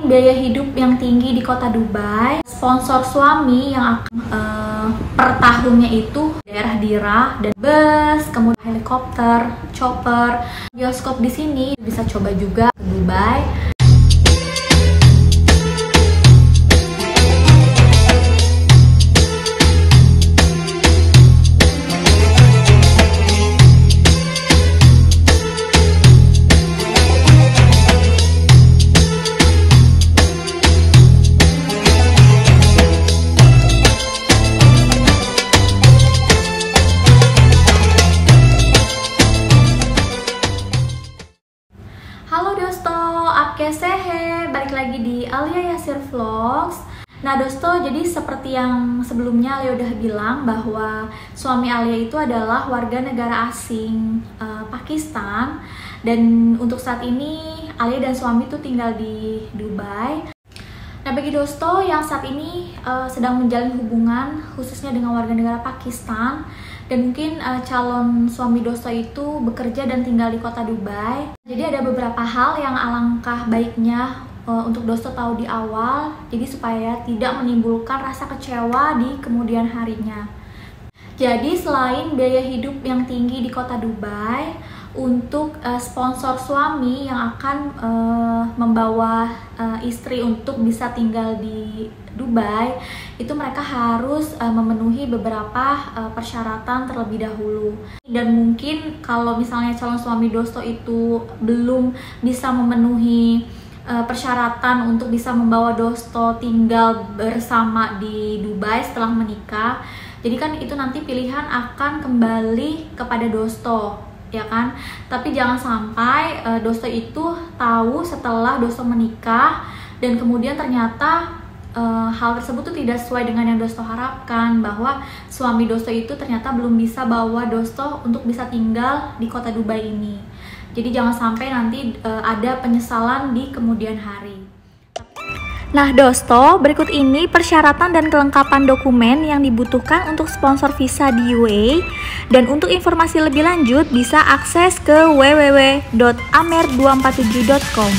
biaya hidup yang tinggi di kota Dubai, sponsor suami yang akan per tahunnya itu daerah Dira dan bus, kemudian helikopter, chopper, bioskop di sini bisa coba juga ke Dubai. Halo dosto, apke sehe, balik lagi di Alia Yasir Vlogs. Nah dosto, jadi seperti yang sebelumnya Alia udah bilang bahwa suami Alia itu adalah warga negara asing Pakistan. Dan untuk saat ini Alia dan suami itu tinggal di Dubai. Nah bagi dosto yang saat ini sedang menjalin hubungan khususnya dengan warga negara Pakistan, dan mungkin calon suami dosto itu bekerja dan tinggal di kota Dubai. Jadi ada beberapa hal yang alangkah baiknya untuk dosto tahu di awal, jadi supaya tidak menimbulkan rasa kecewa di kemudian harinya. Jadi selain biaya hidup yang tinggi di kota Dubai, untuk sponsor suami yang akan membawa istri untuk bisa tinggal di Dubai, itu mereka harus memenuhi beberapa persyaratan terlebih dahulu. Dan mungkin kalau misalnya calon suami dosto itu belum bisa memenuhi persyaratan untuk bisa membawa dosto tinggal bersama di Dubai setelah menikah, jadi kan itu nanti pilihan akan kembali kepada dosto, ya kan? Tapi jangan sampai dosto itu tahu setelah dosto menikah dan kemudian ternyata hal tersebut tuh tidak sesuai dengan yang dosto harapkan, bahwa suami dosto itu ternyata belum bisa bawa dosto untuk bisa tinggal di kota Dubai ini. Jadi jangan sampai nanti ada penyesalan di kemudian hari. Nah dosto, berikut ini persyaratan dan kelengkapan dokumen yang dibutuhkan untuk sponsor visa di UAE. Dan untuk informasi lebih lanjut bisa akses ke www.amer247.com.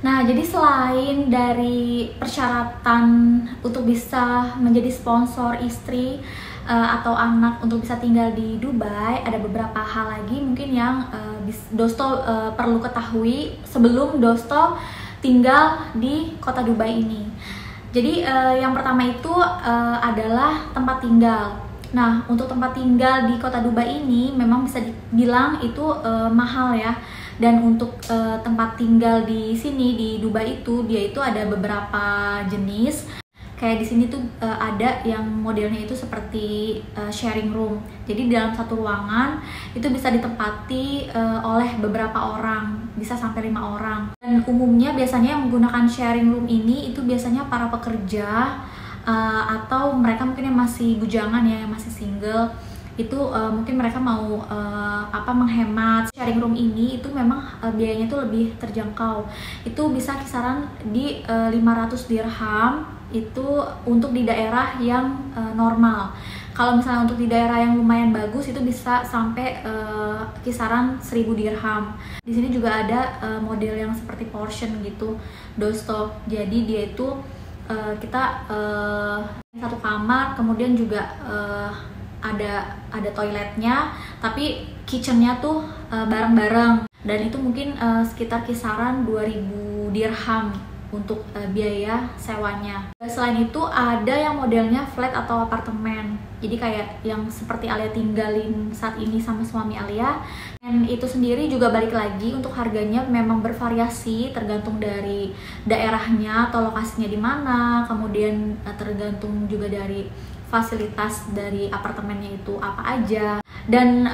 Nah, jadi selain dari persyaratan untuk bisa menjadi sponsor istri atau anak untuk bisa tinggal di Dubai, ada beberapa hal lagi mungkin yang dosto perlu ketahui sebelum dosto tinggal di kota Dubai ini. Jadi yang pertama itu adalah tempat tinggal. Nah, untuk tempat tinggal di kota Dubai ini memang bisa dibilang itu mahal ya. Dan untuk tempat tinggal di sini di Dubai itu dia itu ada beberapa jenis. Kayak di sini tuh ada yang modelnya itu seperti sharing room. Jadi dalam satu ruangan itu bisa ditempati oleh beberapa orang, bisa sampai 5 orang. Dan umumnya biasanya yang menggunakan sharing room ini itu biasanya para pekerja atau mereka mungkin yang masih bujangan ya, yang masih single. Itu mungkin mereka mau menghemat. Sharing room ini itu memang biayanya itu lebih terjangkau. Itu bisa kisaran di 500 dirham itu untuk di daerah yang normal. Kalau misalnya untuk di daerah yang lumayan bagus itu bisa sampai kisaran 1000 dirham. Di sini juga ada model yang seperti portion gitu, dosto. Jadi dia itu kita satu kamar, kemudian juga ada toiletnya, tapi kitchennya tuh bareng-bareng, dan itu mungkin sekitar kisaran 2000 dirham untuk biaya sewanya. Selain itu ada yang modelnya flat atau apartemen, jadi kayak yang seperti Alia tinggalin saat ini sama suami Alia. Dan itu sendiri juga balik lagi untuk harganya memang bervariasi tergantung dari daerahnya atau lokasinya di mana, kemudian tergantung juga dari fasilitas dari apartemennya itu apa aja. Dan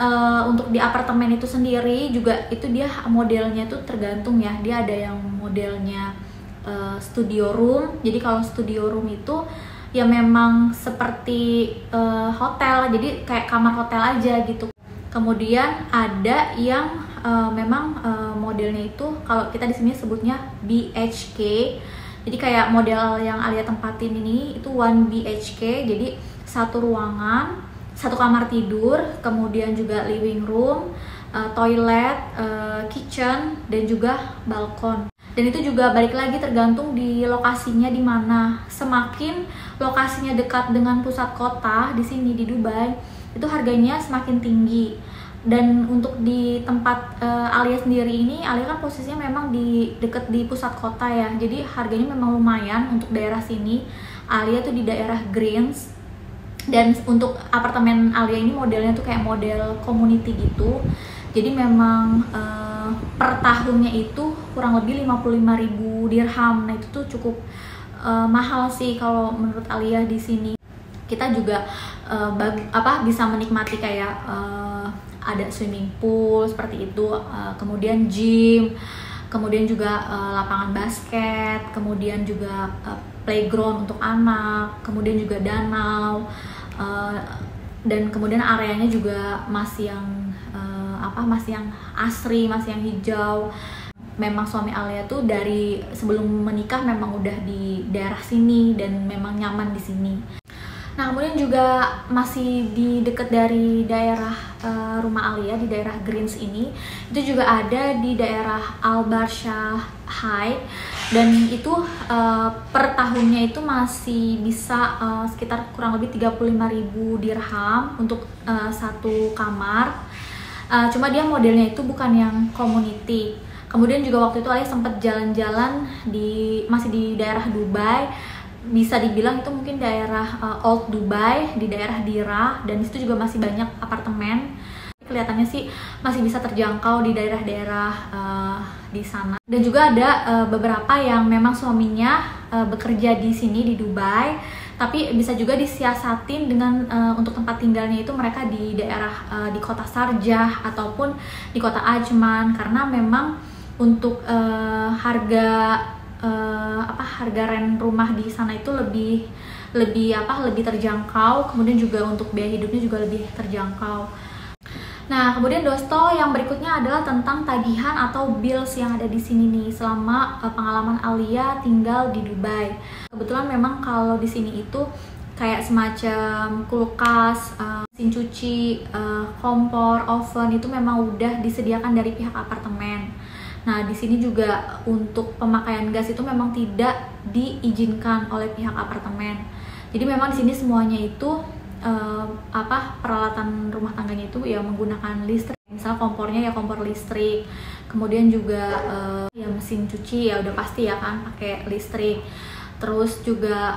untuk di apartemen itu sendiri juga itu dia modelnya tuh tergantung ya, dia ada yang modelnya studio room. Jadi kalau studio room itu ya memang seperti hotel, jadi kayak kamar hotel aja gitu. Kemudian ada yang memang modelnya itu kalau kita di sini sebutnya BHK. Jadi kayak model yang Alia tempatin ini itu 1 BHK. Jadi satu ruangan, satu kamar tidur, kemudian juga living room, toilet, kitchen, dan juga balkon. Dan itu juga balik lagi tergantung di lokasinya di mana. Semakin lokasinya dekat dengan pusat kota di sini di Dubai, itu harganya semakin tinggi. Dan untuk di tempat Alia sendiri ini, Alia kan posisinya memang di deket di pusat kota ya. Jadi harganya memang lumayan untuk daerah sini. Alia tuh di daerah Greens. Dan untuk apartemen Alia ini modelnya tuh kayak model community gitu. Jadi memang per tahunnya itu kurang lebih 55.000 dirham. Nah itu tuh cukup mahal sih kalau menurut Alia di sini. Kita juga bisa menikmati kayak ada swimming pool seperti itu, kemudian gym, kemudian juga lapangan basket, kemudian juga playground untuk anak, kemudian juga danau, dan kemudian areanya juga masih yang masih yang asri, masih yang hijau. Memang suami Alia tuh dari sebelum menikah memang udah di daerah sini dan memang nyaman di sini. Nah, kemudian juga masih di dekat dari daerah rumah Alia, di daerah Greens ini, itu juga ada di daerah Al Barsha High, dan itu per tahunnya itu masih bisa sekitar kurang lebih 35.000 dirham untuk satu kamar. Cuma dia modelnya itu bukan yang community. Kemudian juga waktu itu Alia sempat jalan-jalan masih di daerah Dubai. Bisa dibilang itu mungkin daerah Old Dubai, di daerah Dira, dan itu juga masih banyak apartemen. Kelihatannya sih masih bisa terjangkau di daerah-daerah di sana. Dan juga ada beberapa yang memang suaminya bekerja di sini di Dubai, tapi bisa juga disiasatin dengan untuk tempat tinggalnya itu mereka di daerah di kota Sharjah ataupun di kota Ajman, karena memang untuk harga rent rumah di sana itu lebih terjangkau. Kemudian juga untuk biaya hidupnya juga lebih terjangkau. Nah, kemudian Dosto, yang berikutnya adalah tentang tagihan atau bills yang ada di sini nih selama pengalaman Alia tinggal di Dubai. Kebetulan memang kalau di sini itu kayak semacam kulkas, mesin cuci, kompor, oven itu memang udah disediakan dari pihak apartemen. Nah, di sini juga untuk pemakaian gas itu memang tidak diizinkan oleh pihak apartemen. Jadi memang di sini semuanya itu peralatan rumah tangganya itu ya menggunakan listrik. Misal kompornya ya kompor listrik. Kemudian juga ya mesin cuci ya udah pasti ya kan pakai listrik. Terus juga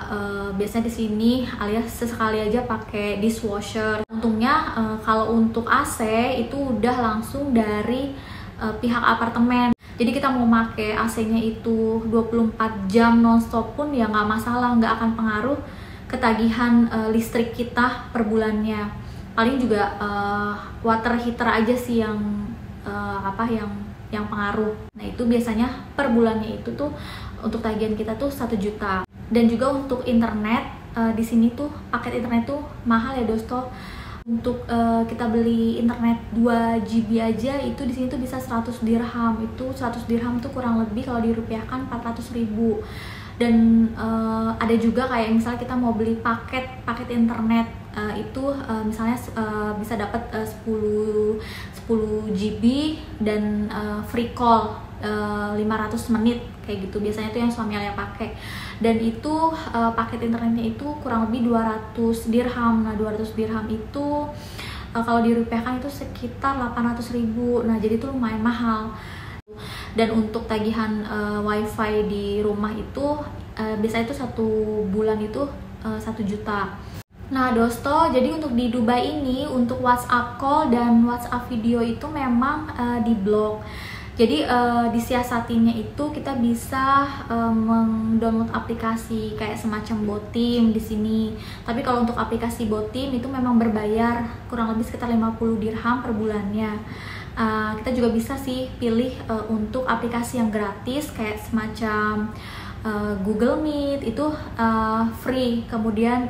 biasanya di sini alias sesekali aja pakai dishwasher. Untungnya kalau untuk AC itu udah langsung dari pihak apartemen. Jadi kita mau pakai AC-nya itu 24 jam nonstop pun ya nggak masalah, nggak akan pengaruh ketagihan listrik kita per bulannya. Paling juga water heater aja sih yang yang pengaruh. Nah itu biasanya per bulannya itu tuh untuk tagihan kita tuh 1 juta. Dan juga untuk internet di sini tuh paket internet tuh mahal ya Dosto. Untuk kita beli internet 2 GB aja itu di sini tuh bisa 100 dirham. Itu 100 dirham tuh kurang lebih kalau dirupiahkan 400.000. Dan ada juga kayak misalnya kita mau beli paket internet itu misalnya bisa dapat 10 GB dan free call 500 menit kayak gitu. Biasanya itu yang suami Alia pakai. Dan itu paket internetnya itu kurang lebih 200 dirham. Nah 200 dirham itu kalau dirupiahkan itu sekitar 800.000. Nah jadi itu lumayan mahal. Dan untuk tagihan wifi di rumah itu biasanya itu 1 bulan itu 1 juta. Nah Dosto, jadi untuk di Dubai ini untuk WhatsApp call dan WhatsApp video itu memang diblok. Jadi disiasatinya itu kita bisa mendownload aplikasi kayak semacam Botim di sini. Tapi kalau untuk aplikasi Botim itu memang berbayar kurang lebih sekitar 50 dirham per bulannya. Kita juga bisa sih pilih untuk aplikasi yang gratis kayak semacam Google Meet itu free, kemudian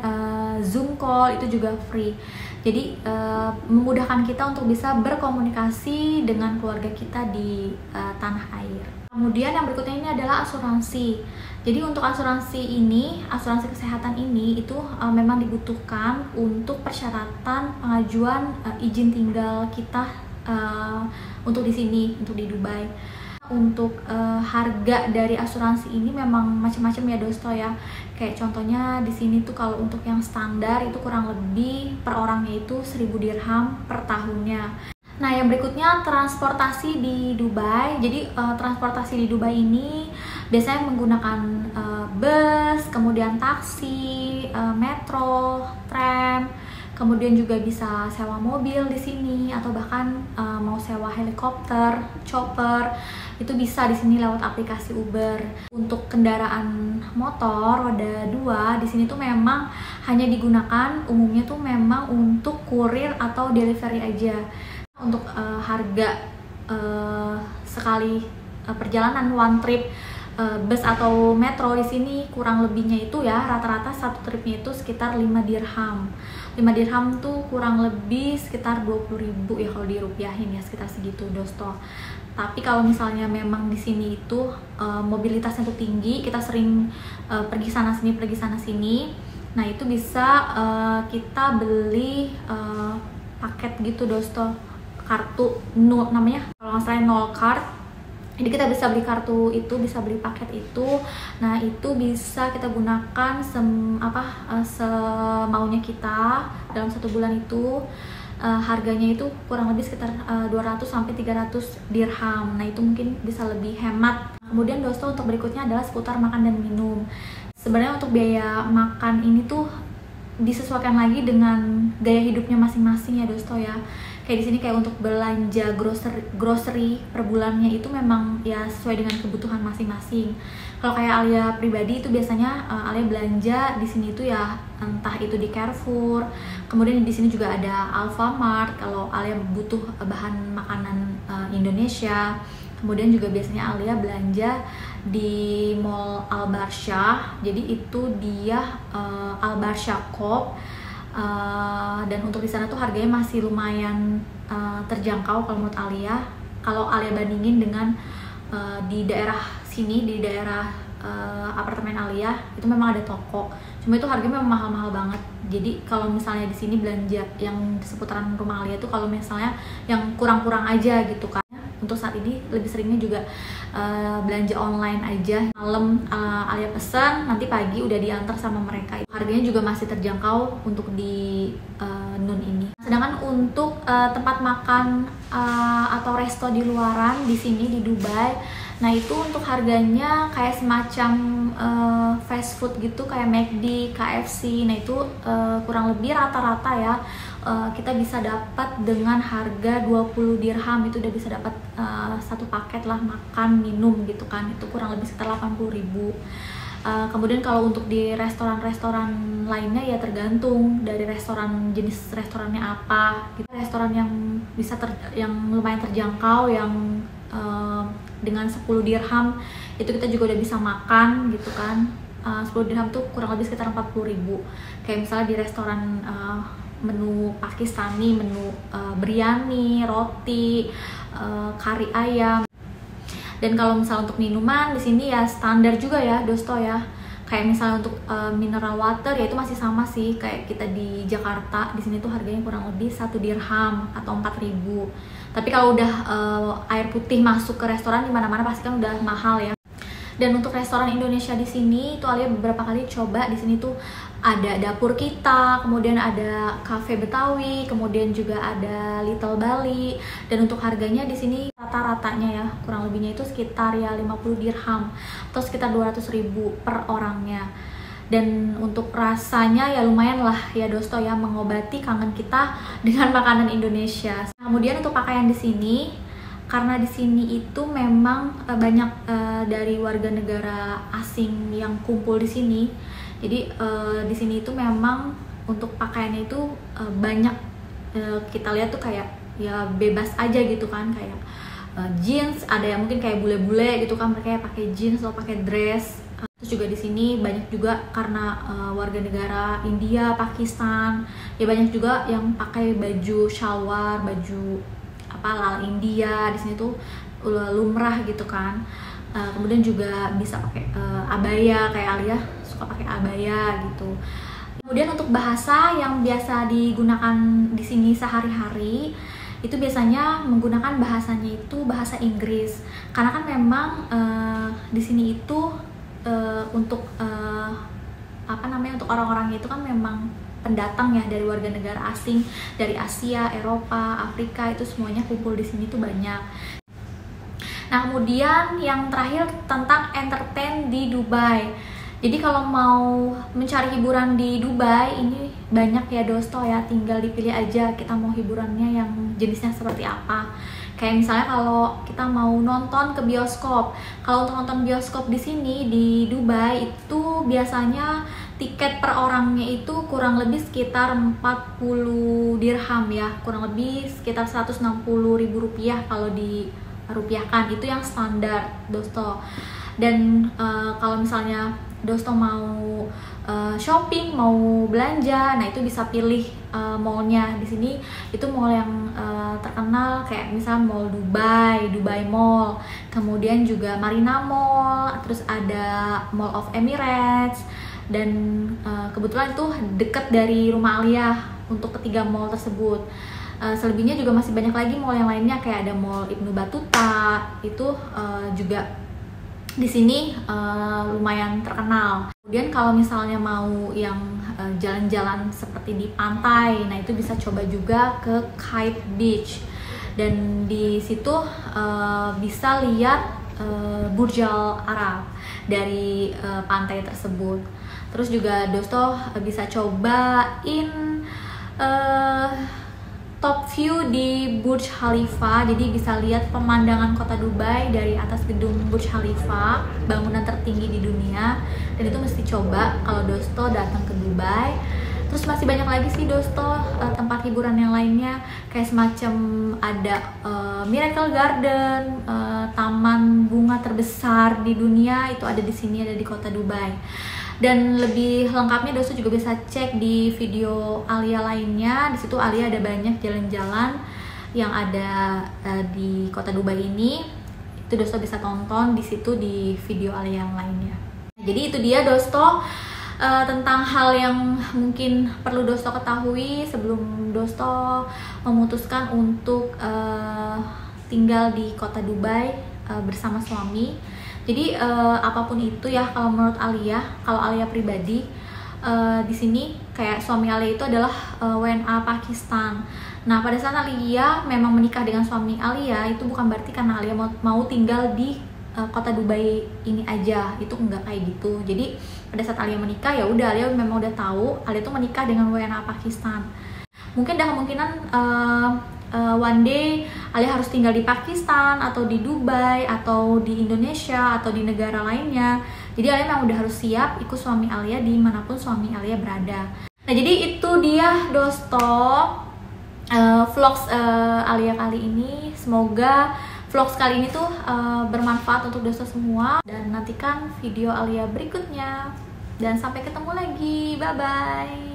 Zoom Call itu juga free. Jadi memudahkan kita untuk bisa berkomunikasi dengan keluarga kita di tanah air. Kemudian yang berikutnya ini adalah asuransi. Jadi untuk asuransi ini, asuransi kesehatan ini itu memang dibutuhkan untuk persyaratan pengajuan izin tinggal kita untuk di sini, untuk di Dubai. Untuk harga dari asuransi ini memang macam-macam ya Dosto ya. Kayak contohnya di sini tuh kalau untuk yang standar itu kurang lebih per orangnya itu 1.000 dirham per tahunnya. Nah, yang berikutnya transportasi di Dubai. Jadi transportasi di Dubai ini biasanya menggunakan bus, kemudian taksi, metro, tram, kemudian juga bisa sewa mobil di sini atau bahkan mau sewa helikopter, chopper, itu bisa di sini lewat aplikasi Uber. Untuk kendaraan motor roda 2 di sini tuh memang hanya digunakan umumnya tuh memang untuk kurir atau delivery aja. Untuk harga sekali perjalanan one trip bus atau metro di sini kurang lebihnya itu ya rata-rata satu tripnya itu sekitar 5 dirham. 5 dirham tuh kurang lebih sekitar 20.000 ya kalau dirupiahin ya, sekitar segitu Dosto. Tapi kalau misalnya memang di sini itu mobilitasnya tuh tinggi, kita sering pergi sana sini, nah itu bisa kita beli paket gitu Dosto, kartu namanya kalau nggak salah nol card. Jadi kita bisa beli kartu itu, bisa beli paket itu. Nah itu bisa kita gunakan semaunya kita dalam 1 bulan itu. Harganya itu kurang lebih sekitar 200-300 dirham. Nah itu mungkin bisa lebih hemat. Kemudian Dosto untuk berikutnya adalah seputar makan dan minum. Sebenarnya untuk biaya makan ini tuh disesuaikan lagi dengan gaya hidupnya masing-masing ya Dosto ya. Kayak di sini kayak untuk belanja grocery per bulannya itu memang ya sesuai dengan kebutuhan masing-masing. Kalau kayak Alia pribadi itu biasanya Alia belanja di sini itu ya entah itu di Carrefour, kemudian di sini juga ada Alfamart kalau Alia butuh bahan makanan Indonesia. Kemudian juga biasanya Alia belanja di Mall Al Barsha. Jadi itu dia Al Barsha Coop. Dan untuk di sana tuh harganya masih lumayan terjangkau kalau menurut Alia. Kalau Alia bandingin dengan di daerah sini, di daerah apartemen Alia itu memang ada toko, cuma itu harganya memang mahal-mahal banget. Jadi kalau misalnya di sini belanja yang di seputaran rumah Alia tuh kalau misalnya yang kurang-kurang aja gitu kan. Untuk saat ini lebih seringnya juga belanja online aja. Malam Alia pesan, nanti pagi udah diantar sama mereka. Harganya juga masih terjangkau untuk di Nun ini. Sedangkan untuk tempat makan atau resto di luaran di sini di Dubai, nah itu untuk harganya kayak semacam fast food gitu kayak McD, KFC. Nah itu kurang lebih rata-rata ya kita bisa dapat dengan harga 20 dirham itu udah bisa dapat satu paket lah makan minum gitu kan. Itu kurang lebih sekitar 80.000. Kemudian kalau untuk di restoran-restoran lainnya ya tergantung dari restoran, jenis restorannya apa gitu. Restoran yang bisa yang lumayan terjangkau yang dengan 10 dirham itu kita juga udah bisa makan gitu kan. 10 dirham tuh kurang lebih sekitar 40.000. Kayak misalnya di restoran menu Pakistani, menu biryani, roti, kari ayam. Dan kalau misalnya untuk minuman di sini ya standar juga ya Dosto ya. Kayak misalnya untuk mineral water ya itu masih sama sih kayak kita di Jakarta. Di sini tuh harganya kurang lebih 1 dirham atau 4.000. Tapi kalau udah air putih masuk ke restoran di mana-mana pasti kan udah mahal ya. Dan untuk restoran Indonesia di sini itu Alia beberapa kali coba. Di sini tuh ada dapur kita, kemudian ada cafe Betawi, kemudian juga ada Little Bali. Dan untuk harganya di sini rata-ratanya ya kurang lebihnya itu sekitar ya 50 dirham atau sekitar 200.000 per orangnya. Dan untuk rasanya ya lumayan lah ya Dosto ya, mengobati kangen kita dengan makanan Indonesia. Kemudian untuk pakaian di sini, karena di sini itu memang banyak dari warga negara asing yang kumpul di sini. Jadi di sini itu memang untuk pakaiannya itu banyak kita lihat tuh kayak ya bebas aja gitu kan, kayak jeans, ada yang mungkin kayak bule-bule gitu kan mereka pakai jeans atau pakai dress. Terus juga di sini banyak juga karena warga negara India, Pakistan, ya banyak juga yang pakai baju shalwar, baju lal India. Di sini tuh lumrah gitu kan. Kemudian juga bisa pakai abaya, kayak Alia suka pakai abaya gitu. Kemudian untuk bahasa yang biasa digunakan di sini sehari-hari itu biasanya menggunakan bahasanya itu bahasa Inggris, karena kan memang di sini itu untuk untuk orang-orangnya itu kan memang pendatang ya, dari warga negara asing dari Asia, Eropa, Afrika, itu semuanya kumpul di sini tuh banyak. Nah, kemudian yang terakhir tentang entertain di Dubai. Jadi kalau mau mencari hiburan di Dubai ini banyak ya Dosto ya, tinggal dipilih aja kita mau hiburannya yang jenisnya seperti apa. Kayak misalnya kalau kita mau nonton ke bioskop. Kalau untuk nonton bioskop di sini di Dubai itu biasanya tiket per orangnya itu kurang lebih sekitar 40 dirham ya, kurang lebih sekitar 160.000 rupiah kalau dirupiahkan, itu yang standar Dosto. Dan kalau misalnya Dosto mau shopping, mau belanja, nah itu bisa pilih mallnya. Di sini itu mall yang terkenal kayak misalnya Mall Dubai, Dubai Mall, kemudian juga Marina Mall, terus ada Mall of Emirates, dan kebetulan itu dekat dari rumah Alia untuk ketiga mall tersebut. Selebihnya juga masih banyak lagi mall yang lainnya, kayak ada Mall Ibnu Battuta, itu juga di sini lumayan terkenal. Kemudian kalau misalnya mau yang jalan-jalan seperti di pantai, nah itu bisa coba juga ke Kite Beach, dan di situ bisa lihat Burj Al Arab dari pantai tersebut. Terus juga Dosto bisa cobain top view di Burj Khalifa, jadi bisa lihat pemandangan kota Dubai dari atas gedung Burj Khalifa, bangunan tertinggi di dunia, dan itu mesti coba kalau Dosto datang ke Dubai. Terus masih banyak lagi sih Dosto tempat hiburan yang lainnya, kayak semacam ada Miracle Garden, taman bunga terbesar di dunia, itu ada di sini, ada di kota Dubai. Dan lebih lengkapnya Dosto juga bisa cek di video Alia lainnya. Di situ Alia ada banyak jalan-jalan yang ada di kota Dubai ini. Itu Dosto bisa tonton di situ di video Alia yang lainnya. Jadi itu dia Dosto tentang hal yang mungkin perlu Dosto ketahui sebelum Dosto memutuskan untuk tinggal di kota Dubai bersama suami. Jadi apapun itu ya, kalau menurut Alia, kalau Alia pribadi di sini kayak suami Alia itu adalah WNA Pakistan. Nah, pada saat Alia memang menikah dengan suami Alia, itu bukan berarti karena Alia mau tinggal di kota Dubai ini aja, itu enggak kayak gitu. Jadi pada saat Alia menikah ya udah, Alia memang udah tahu Alia tuh menikah dengan WNA Pakistan. Mungkin ada kemungkinan one day Alia harus tinggal di Pakistan atau di Dubai atau di Indonesia atau di negara lainnya. Jadi Alia memang udah harus siap ikut suami Alia dimanapun suami Alia berada. Nah, jadi itu dia Dosto vlogs Alia kali ini. Semoga vlogs kali ini tuh bermanfaat untuk Dosto semua, dan nantikan video Alia berikutnya. Dan sampai ketemu lagi, bye bye.